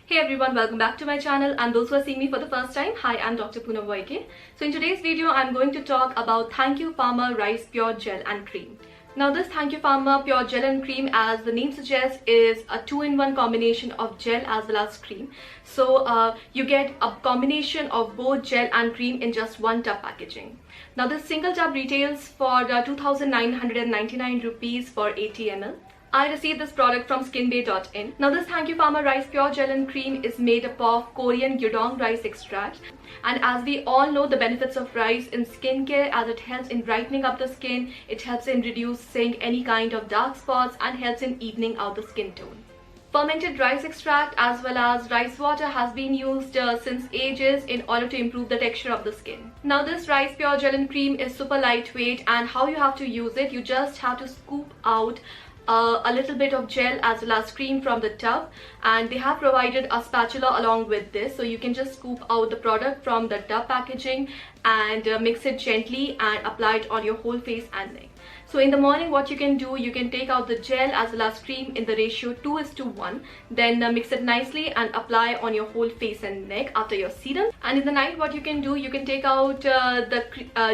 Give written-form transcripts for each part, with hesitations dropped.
Hey everyone, welcome back to my channel, and those who are seeing me for the first time, hi, I'm Dr. Poonam Boyke. So in today's video, I'm going to talk about Thank You Pharma Rice Pure Gel and Cream. Now this Thank You Pharma Pure Gel and Cream, as the name suggests, is a 2-in-1 combination of gel as well as cream. So you get a combination of both gel and cream in just one tub packaging. Now this single tub retails for 2,999 rupees for 80 ml. I received this product from skinbay.in. Now this Thank You Pharma Rice Pure Gel and Cream is made up of Korean gyudong rice extract. And as we all know the benefits of rice in skincare, as it helps in brightening up the skin, it helps in reducing any kind of dark spots and helps in evening out the skin tone. Fermented rice extract as well as rice water has been used since ages in order to improve the texture of the skin. Now this Rice Pure Gel and Cream is super lightweight, and how you have to use it, you just have to scoop out a little bit of gel as well as cream from the tub, and they have provided a spatula along with this, so you can just scoop out the product from the tub packaging and mix it gently and apply it on your whole face and neck. So in the morning what you can do, you can take out the gel as well as cream in the ratio 2:1, then mix it nicely and apply on your whole face and neck after your serum. And in the night what you can do, you can take out the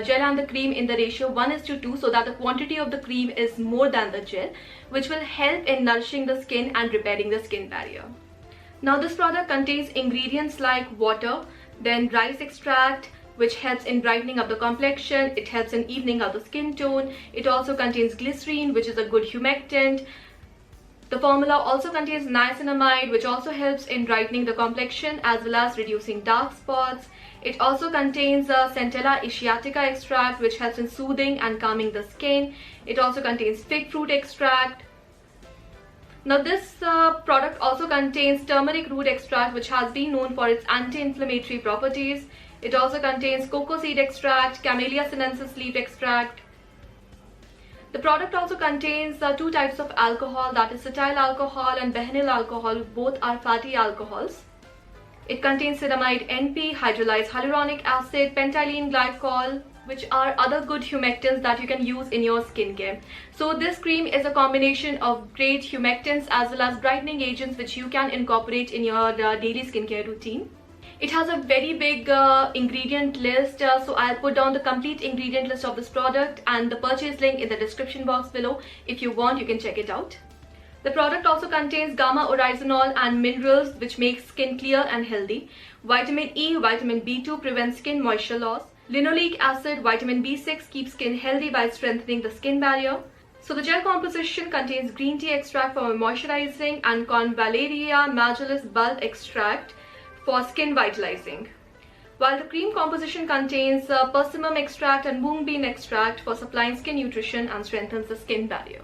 gel and the cream in the ratio 1:2, so that the quantity of the cream is more than the gel, which will help in nourishing the skin and repairing the skin barrier. Now this product contains ingredients like water, then rice extract, which helps in brightening up the complexion. It helps in evening out the skin tone. It also contains glycerine, which is a good humectant. The formula also contains niacinamide, which also helps in brightening the complexion as well as reducing dark spots. It also contains Centella ischiatica extract, which helps in soothing and calming the skin. It also contains fig fruit extract. Now this product also contains turmeric root extract, which has been known for its anti-inflammatory properties. It also contains cocoa seed extract, Camellia sinensis leaf extract. The product also contains two types of alcohol, that is cetyl alcohol and behenyl alcohol. Both are fatty alcohols. It contains ceramide NP, hydrolyzed hyaluronic acid, pentylene glycol, which are other good humectants that you can use in your skincare. So this cream is a combination of great humectants as well as brightening agents which you can incorporate in your daily skincare routine. It has a very big ingredient list, so I'll put down the complete ingredient list of this product and the purchase link in the description box below. If you want, you can check it out. The product also contains gamma oryzanol and minerals which make skin clear and healthy. Vitamin E, vitamin B2 prevents skin moisture loss. Linoleic acid, vitamin B6 keeps skin healthy by strengthening the skin barrier. So the gel composition contains green tea extract for moisturizing and Convallaria majalis bulb extract for skin vitalizing, while the cream composition contains persimmon extract and mung bean extract for supplying skin nutrition and strengthens the skin barrier.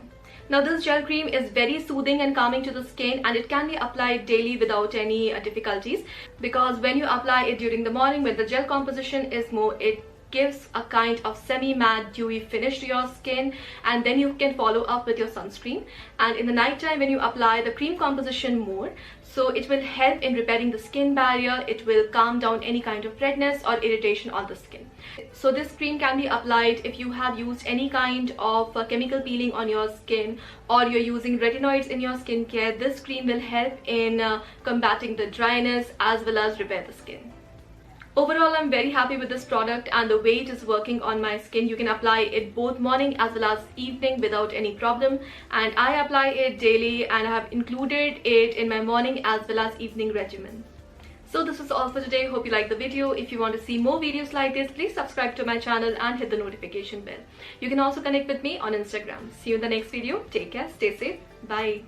Now this gel cream is very soothing and calming to the skin, and it can be applied daily without any difficulties, because when you apply it during the morning when the gel composition is more, it gives a kind of semi-matte dewy finish to your skin, and then you can follow up with your sunscreen. And in the night time when you apply the cream composition more, so it will help in repairing the skin barrier. It will calm down any kind of redness or irritation on the skin. So this cream can be applied if you have used any kind of chemical peeling on your skin, or you're using retinoids in your skincare. This cream will help in combating the dryness as well as repair the skin. Overall, I'm very happy with this product and the way it is working on my skin. You can apply it both morning as well as evening without any problem, and I apply it daily and I have included it in my morning as well as evening regimen. So this was all for today. Hope you liked the video. If you want to see more videos like this, please subscribe to my channel and hit the notification bell. You can also connect with me on Instagram. See you in the next video. Take care, stay safe, bye.